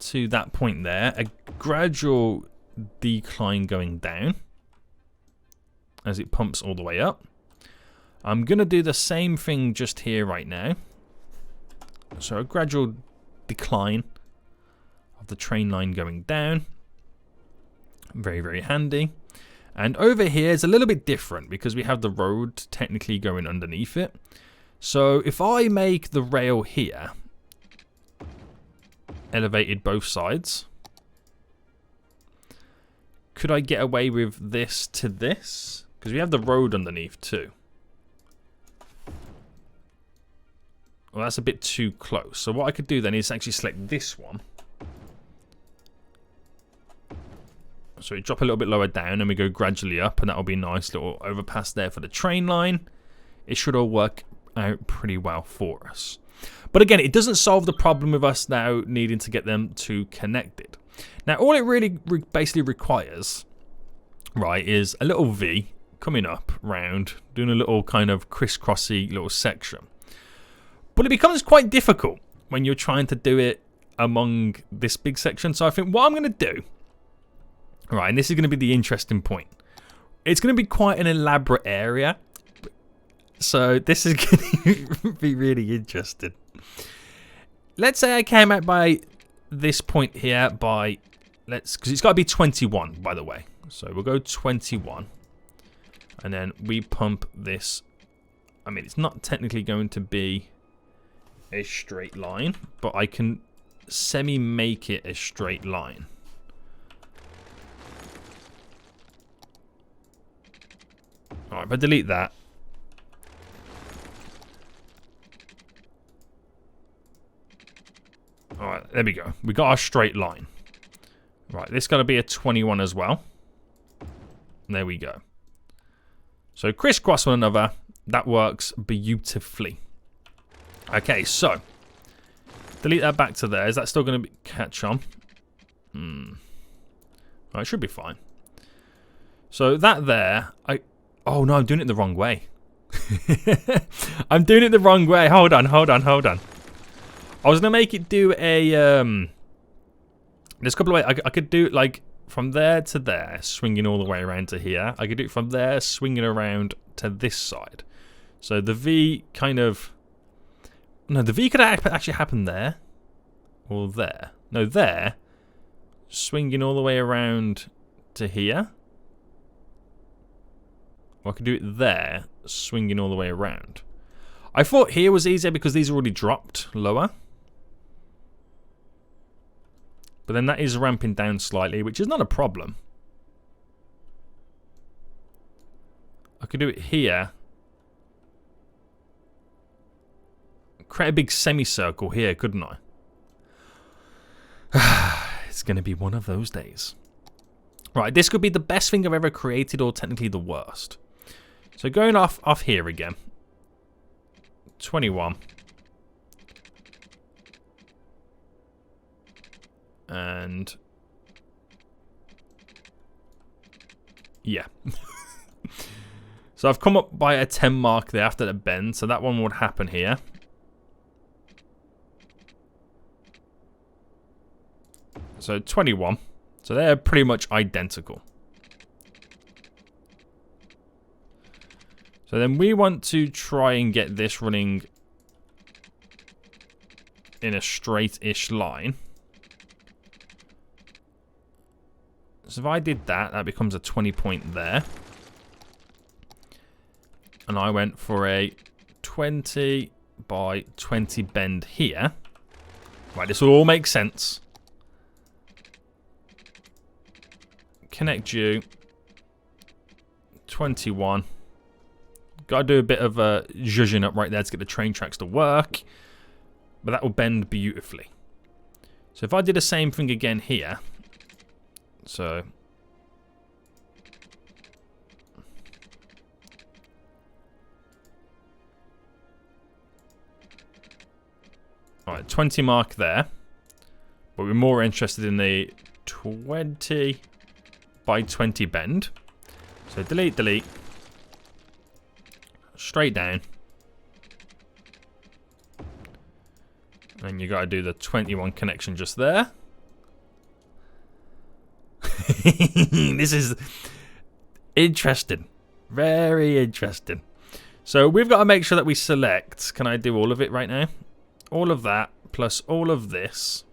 Speaker 1: to that point there, a gradual decline going down as it pumps all the way up. I'm going to do the same thing just here right now. So a gradual decline of the train line going down. Very, very handy. And over here is a little bit different because we have the road technically going underneath it. So if I make the rail here elevated both sides, could I get away with this to this? Because we have the road underneath too. Well, that's a bit too close. So what I could do then is actually select this one. So we drop a little bit lower down and we go gradually up, and that'll be a nice little overpass there for the train line. It should all work out pretty well for us. But again, it doesn't solve the problem of us now needing to get them two connected. Now, all it really basically requires, right, is a little V coming up, round, doing a little kind of crisscrossy little section. But it becomes quite difficult when you're trying to do it among this big section. So I think what I'm going to do, right, and this is going to be the interesting point. It's going to be quite an elaborate area. So this is going to be really interesting. Let's say I came out by this point here by, because it's got to be 21, by the way. So we'll go 21. And then we pump this. I mean, it's not technically going to be a straight line, but I can semi-make it a straight line. Alright, if I delete that. Alright, there we go. We got our straight line. Right, this got to be a 21 as well. There we go. So crisscross one another. That works beautifully. Okay, so delete that back to there. Is that still going to catch on? Well, it should be fine. So that there, oh no, I'm doing it the wrong way. I'm doing it the wrong way. Hold on. I was gonna make it do a there's a couple of ways. I could do it like from there to there, swinging all the way around to here. I could do it from there, swinging around to this side. So the V kind of... No, the V could actually happen there. Or there. No, there. Swinging all the way around to here. Or I could do it there, swinging all the way around. I thought here was easier because these are already dropped lower. But then that is ramping down slightly, which is not a problem. I could do it here. Create a big semicircle here, couldn't I? It's going to be one of those days. Right, this could be the best thing I've ever created, or technically the worst. So going off here again. 21. And... yeah. So I've come up by a 10 mark there after the bend, so that one would happen here. So 21. So they're pretty much identical. So then we want to try and get this running in a straight-ish line. So if I did that, that becomes a 20 point there. And I went for a 20 by 20 bend here. Right, this will all make sense. Connect you. 21. Got to do a bit of zhuzhing up right there to get the train tracks to work. But that will bend beautifully. So if I did the same thing again here. So... alright, 20 mark there. But we're more interested in the 20 by 20 bend. So delete, delete. Straight down. And you got to do the 21 connection just there. This is interesting. Very interesting. So we've got to make sure that we select. Can I do all of it right now? All of that plus all of this.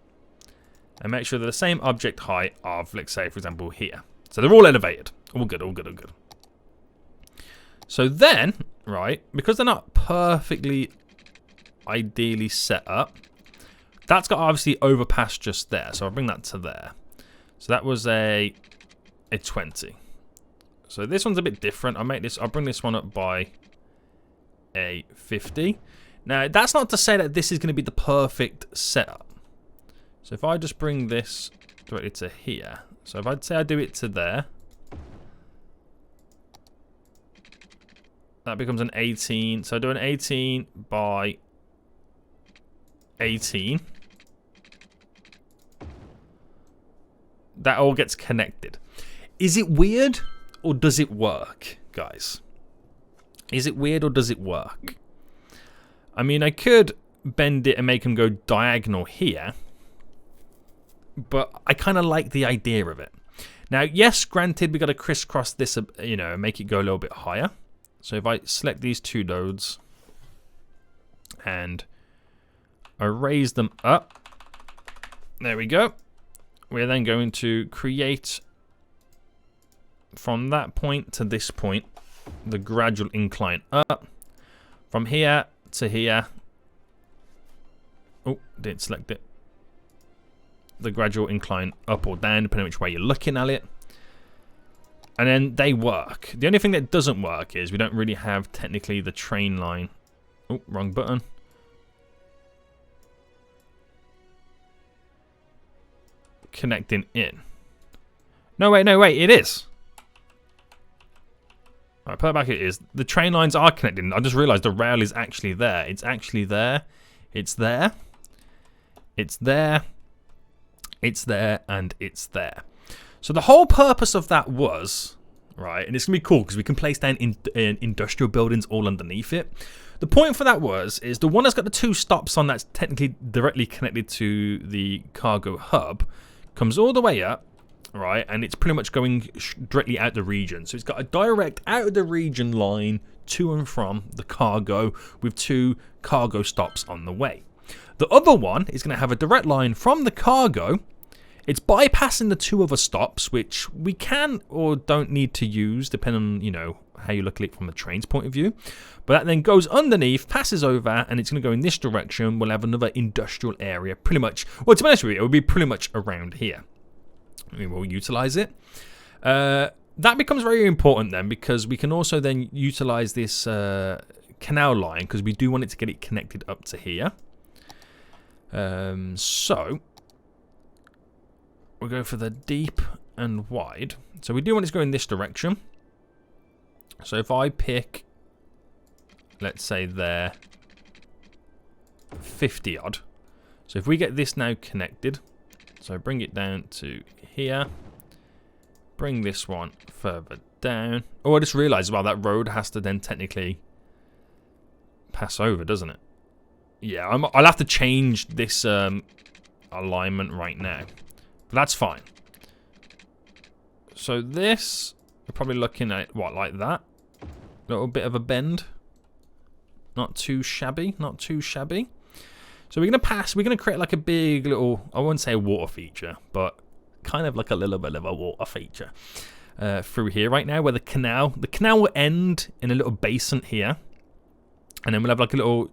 Speaker 1: And make sure they're the same object height of, let's say, for example, here. So they're all elevated. All good, all good, all good. So then, right, because they're not perfectly ideally set up, that's got obviously overpass just there. So I'll bring that to there. So that was a 20. So this one's a bit different. I'll bring this one up by a 50. Now, that's not to say that this is going to be the perfect setup. So if I just bring this directly to here. So if I'd say I do it to there. That becomes an 18. So I do an 18 by 18. That all gets connected. Is it weird or does it work, guys? Is it weird or does it work? I mean, I could bend it and make them go diagonal here. But I kind of like the idea of it. Now, yes, granted, we got to crisscross this, you know, and make it go a little bit higher. So if I select these two nodes and I raise them up, there we go. We're then going to create from that point to this point the gradual incline up. From here to here. Oh, didn't select it. The gradual incline up or down, depending on which way you're looking at it. And then they work. The only thing that doesn't work is we don't really have technically the train line. Oh, wrong button. Connecting in. No, wait, it is. Alright, put it back, it is. The train lines are connected. I just realised the rail is actually there. It's actually there. It's there. It's there. It's there. And it's there. So the whole purpose of that was, right, and it's going to be cool because we can place down in industrial buildings all underneath it. The point for that is the one that's got the two stops on that's technically directly connected to the cargo hub comes all the way up, right, and it's pretty much going directly out the region. So it's got a direct out of the region line to and from the cargo with two cargo stops on the way. The other one is going to have a direct line from the cargo. It's bypassing the two other stops, which we can or don't need to use, depending on, you know, how you look at it from the train's point of view. But that then goes underneath, passes over, and it's going to go in this direction. We'll have another industrial area, pretty much. Well, to be honest with you, it will be pretty much around here. We will utilize it. That becomes very important then, because we can also then utilize this canal line, because we do want it to get it connected up to here. So we'll go for the deep and wide. So we do want it to go in this direction. So if I pick, let's say there, 50 odd. So if we get this now connected, so bring it down to here, bring this one further down. Oh, I just realized, well, that road has to then technically pass over, doesn't it? Yeah, I'll have to change this alignment right now. But that's fine. So this, we're probably looking at, what, like that? A little bit of a bend. Not too shabby, not too shabby. So we're going to create like a big little, I wouldn't say a water feature, but kind of like a little bit of a water feature through here right now, where the canal will end in a little basin here. And then we'll have like a little,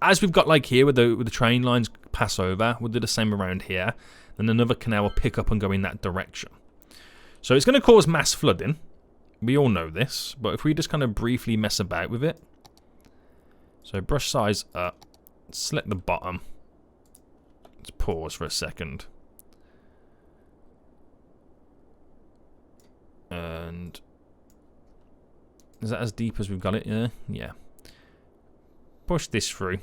Speaker 1: as we've got like here where the train lines pass over, we'll do the same around here. Then another canal will pick up and go in that direction. So it's going to cause mass flooding. We all know this, but if we just kind of briefly mess about with it. So brush size up, select the bottom. Let's pause for a second. And is that as deep as we've got it? Yeah. Yeah. Push this through.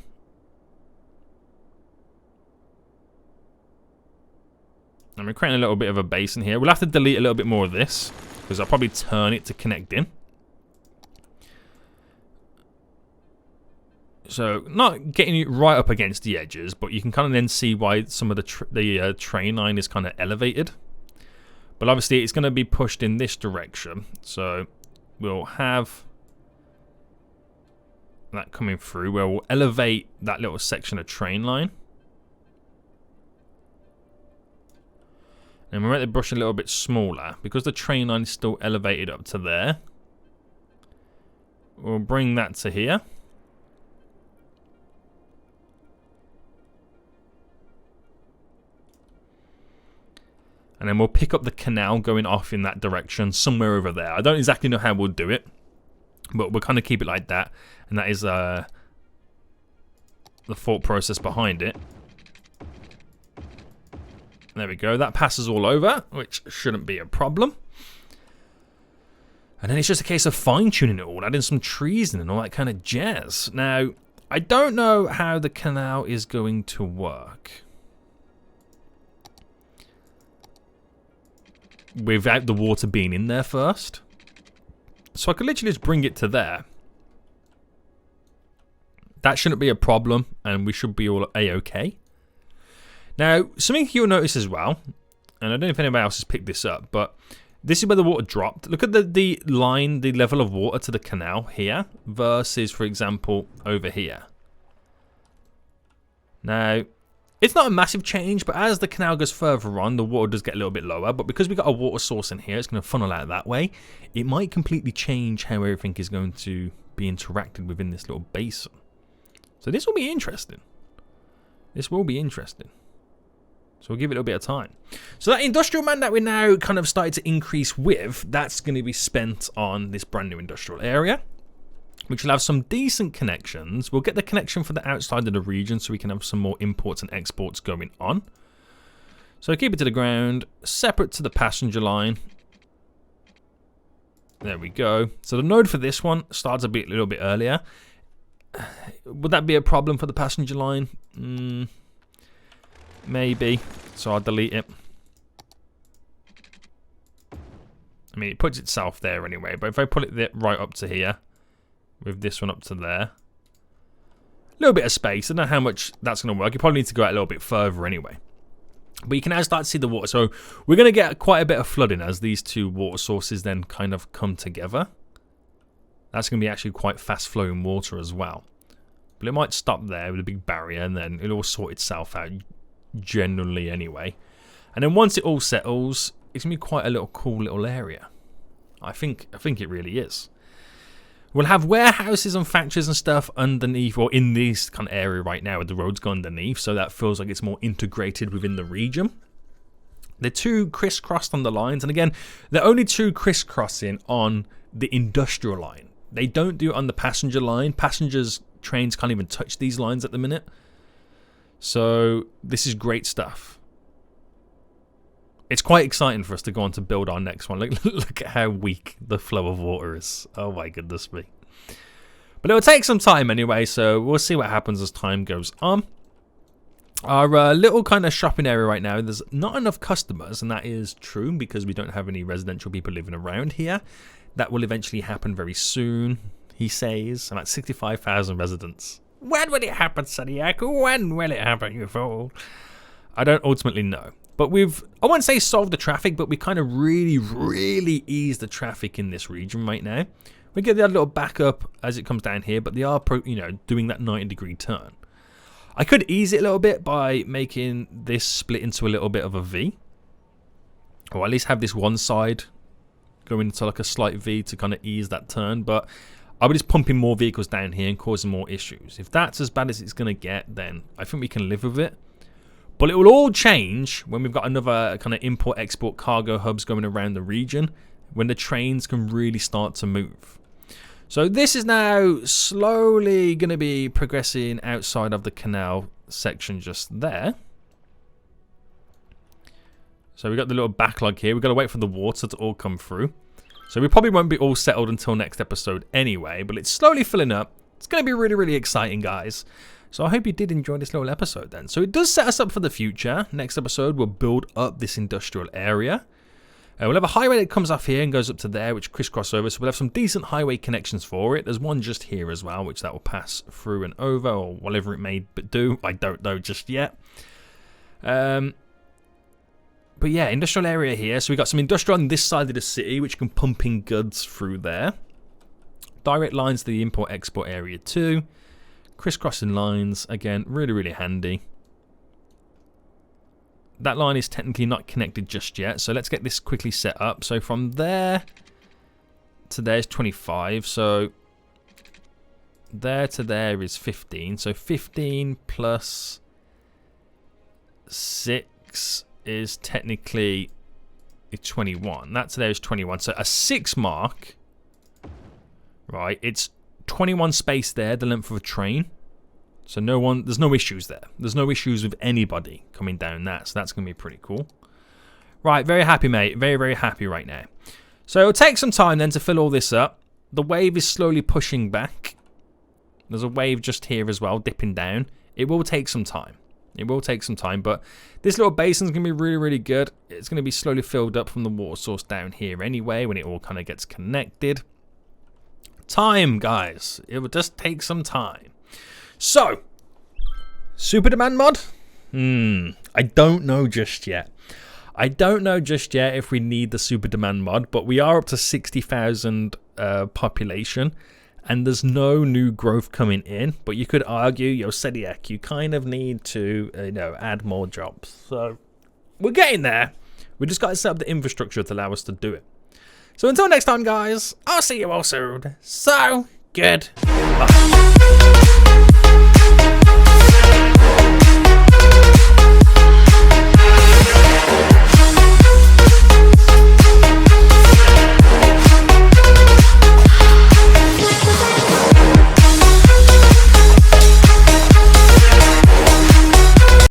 Speaker 1: And we're creating a little bit of a basin here. We'll have to delete a little bit more of this, because I'll probably turn it to connect in. So, not getting it right up against the edges, but you can kind of then see why some of the train line is kind of elevated. But obviously, it's going to be pushed in this direction. So, we'll have that coming through, where we'll elevate that little section of train line. And we'll make the brush a little bit smaller, because the train line is still elevated up to there. We'll bring that to here. And then we'll pick up the canal going off in that direction, somewhere over there. I don't exactly know how we'll do it, but we'll kind of keep it like that. And that is the thought process behind it. There we go. That passes all over, which shouldn't be a problem. And then it's just a case of fine-tuning it all, adding some trees in and all that kind of jazz. Now, I don't know how the canal is going to work without the water being in there first. So I could literally just bring it to there. That shouldn't be a problem, and we should be all A-okay. Now, something you'll notice as well, and I don't know if anybody else has picked this up, but This is where the water dropped. Look at the line, the level of water to the canal here versus, for example, over here. Now, it's not a massive change, but as the canal goes further on, the water does get a little bit lower. But because we've got a water source in here, it's going to funnel out that way. It might completely change how everything is going to be interacted within this little basin. So this will be interesting. This will be interesting. So we'll give it a little bit of time. So that industrial man that we're now kind of started to increase with, that's going to be spent on this brand new industrial area, which will have some decent connections. We'll get the connection for the outside of the region so we can have some more imports and exports going on. So keep it to the ground, separate to the passenger line. There we go. So the node for this one starts a little bit earlier. Would that be a problem for the passenger line? Maybe. So I'll delete it. I mean, it puts itself there anyway. But if I put it right up to here, with this one up to there, a little bit of space. I don't know how much that's going to work. You probably need to go out a little bit further anyway. But you can now start to see the water. So we're going to get quite a bit of flooding as these two water sources then kind of come together. That's going to be actually quite fast flowing water as well. But it might stop there with a big barrier and then it'll all sort itself out generally anyway. And then once it all settles, it's going to be quite a little cool little area. I think it really is. We'll have warehouses and factories and stuff underneath, or in this kind of area right now where the roads go underneath, so that feels like it's more integrated within the region. They're two crisscrossed on the lines, and again, they're only two crisscrossing on the industrial line. They don't do it on the passenger line. Passengers' trains can't even touch these lines at the minute. So this is great stuff. It's quite exciting for us to go on to build our next one. Look at how weak the flow of water is. Oh my goodness me. But it will take some time anyway, so we'll see what happens as time goes on. Our little kind of shopping area right now, there's not enough customers, and that is true because we don't have any residential people living around here. That will eventually happen very soon, he says. About 65,000 residents. When will it happen, Seniac? When will it happen, you fool? I don't ultimately know. But we've, I won't say solved the traffic, but we kind of really eased the traffic in this region right now. We get the little backup as it comes down here, but they are, doing that 90-degree turn. I could ease it a little bit by making this split into a little bit of a V. Or at least have this one side go into like a slight V to kind of ease that turn. But I would just pumping more vehicles down here and causing more issues. If that's as bad as it's going to get, then I think we can live with it. But it will all change when we've got another kind of import-export cargo hubs going around the region, when the trains can really start to move. So this is now slowly going to be progressing outside of the canal section just there. So we've got the little backlog here. We've got to wait for the water to all come through. So we probably won't be all settled until next episode anyway, but it's slowly filling up. It's going to be really exciting, guys. So I hope you did enjoy this little episode then. So it does set us up for the future. Next episode, we'll build up this industrial area. We'll have a highway that comes off here and goes up to there, which crisscross over. So we'll have some decent highway connections for it. There's one just here as well, which that will pass through and over, or whatever it may do. I don't know just yet. But yeah, industrial area here. So we've got some industrial on this side of the city, which can pump in goods through there. Direct lines to the import-export area too. Crisscrossing lines, again, really handy. That line is technically not connected just yet, so let's get this quickly set up. So from there to there is 25, so there to there is 15. So 15 plus 6 is technically 21. That to there is 21. So a 6 mark, right, it's 21 space there, the length of a train. So there's no issues there. There's no issues with anybody coming down that. So that's going to be pretty cool. Right, very happy, mate. Very happy right now. So it'll take some time then to fill all this up. The wave is slowly pushing back. There's a wave just here as well, dipping down. It will take some time. It will take some time, but this little basin's going to be really good. It's going to be slowly filled up from the water source down here anyway, when it all kind of gets connected. Time, guys. It will just take some time. So, super demand mod? I don't know just yet. I don't know just yet if we need the super demand mod, but we are up to 60,000 population, and there's no new growth coming in. But you could argue, yo, Sediak, you kind of need to, add more jobs. So we're getting there. We just got to set up the infrastructure to allow us to do it. So until next time, guys, I'll see you all soon. So goodbye.